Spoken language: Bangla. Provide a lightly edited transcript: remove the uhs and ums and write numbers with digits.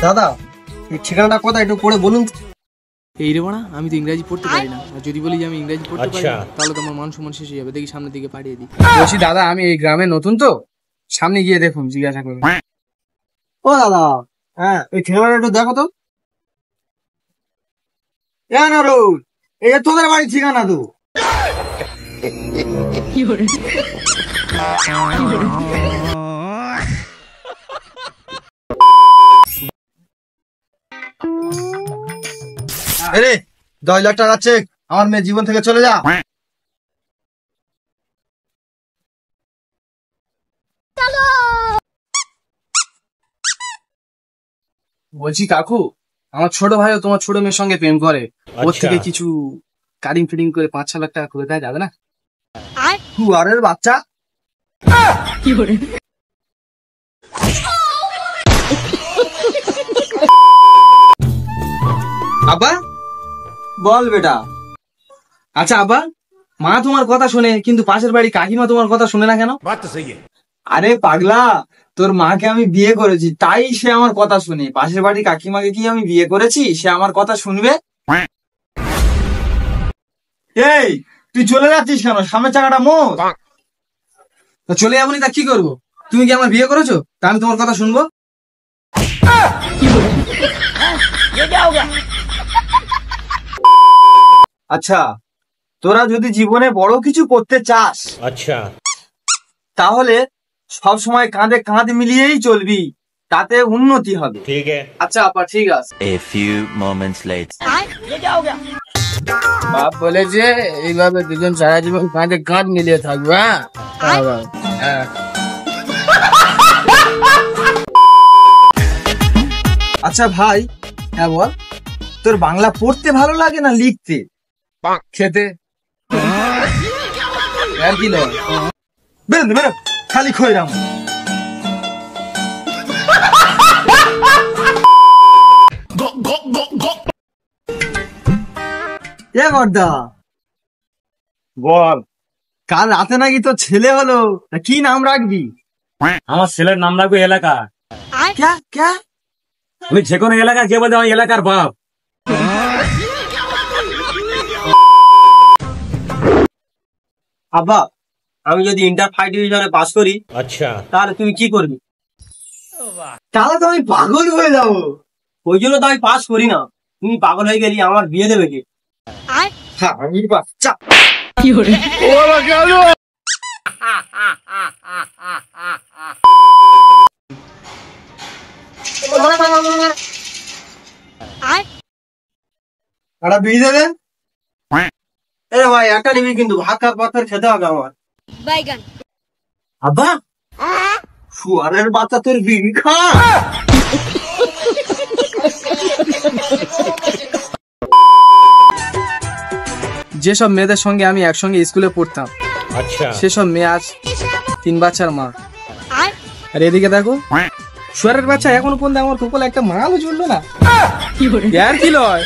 দাদা এই ঠিকানাটা কোথায় একটু পড়ে বলুন। এই রে বাড়া, আমি তো ইংরেজি পড়তে পারি না, যদি বলি যে আমি ইংরেজি পড়তে পারি তাহলে তো আমার মান সম্মান শেষ হয়ে যাবে। দেখি সামনের দিকে পাঠিয়ে দিই। বলছি দাদা আমি এই গ্রামে নতুন তো, সামনে গিয়ে দেখুন জিজ্ঞাসা করুন। ও দাদা হ্যাঁ এই ঠিকানাটা একটু দেখো তো। এই তোদের বাড়ির ঠিকানা তো। আরে 10 লাখ টাকা চেক, আমার মেয়ে জীবন থেকে চলে যা। বলছি কাকু, আমার ছোট ভাইও তোমার ছোট মেয়ের সঙ্গে প্রেম করে, ওর থেকে কিছু কাটিং ফিটিং করে 5-6 লাখ টাকা করে দেওয়া যাবে না? কুয়ারের বাচ্চা। আব্বা বল বেটা। আচ্ছা আব্বা, মা তোমার কথা শোনে কিন্তু পাশের বাড়ি কাকিমা তোমার কথা শুনে না কেন? আরে পাগলা, তোর মাকে আমি বিয়ে করেছি তাই সে আমার কথা শুনে। পাশের বাড়ি কাকিমাকে কি আমি বিয়ে করেছি সে আমার কথা শুনবে? এই তুই চলে যাচ্ছিস কেন? সামনের চাকাটা মোড়। চলে যাবনি তা কি করবো? তুমি কি আমার বিয়ে করেছো তা আমি তোমার কথা শুনবো? আচ্ছা তোরা যদি জীবনে বড় কিছু করতে চাস আচ্ছা তাহলে সব সময় কাঁধে কাঁধ মিলিয়েই চলবি, তাতে উন্নতি হবে। ঠিক আছে। আচ্ছা আপা ঠিক আছে। A few moments later. বাপ বলেছে এইভাবে দুজন সারা জীবন কাঁধে কাঁধ মিলিয়ে থাকবে। হ্যাঁ আচ্ছা ভাই, হ্যাঁ বল। তোর বাংলা পড়তে ভালো লাগে না লিখতে? খেতে আর কি নয়। বেরো বেরো, খালি খইরাম। এ বড়দা বল। কাল রাতে নাকি তোর ছেলে হলো, তা কি নাম রাখবি? আমার ছেলের নাম রাখবো এলাকা। ক্যা ক্যা? আমি যে কোনো এলাকা কে বলতে আমার এলাকার বাপ। আব্বা আমি যদি ইন্টার 5 ডিভিশনে পাস করি আচ্ছা তাহলে তুমি কি করবি? তাহলে তো আমি পাগল হয়ে যাবো, ওই জন্য তো আমি পাস করি না। তুমি পাগল হয়ে গেলি আমার বিয়ে দেবে কে? হ্যাঁ আমি বাচ্চা। একটা বিয়ে দেবে? এ ভাই একটা নিবি কিন্তু ভাত খাওয়ার পর ফের খেতে হবে আমার। আব্বা শুয়ারের বাচ্চা তোর বিড়ি খা। যেসব মেয়েদের সঙ্গে আমি একসঙ্গে স্কুলে পড়তাম আচ্ছা সেসব মেয়ে আজ 3 বাচ্চার মা। আর এদিকে দেখো শুয়ারের বাচ্চা এখনো পর্যন্ত আমার কপালে একটা মালও জুড়লো না। আর কি লয়।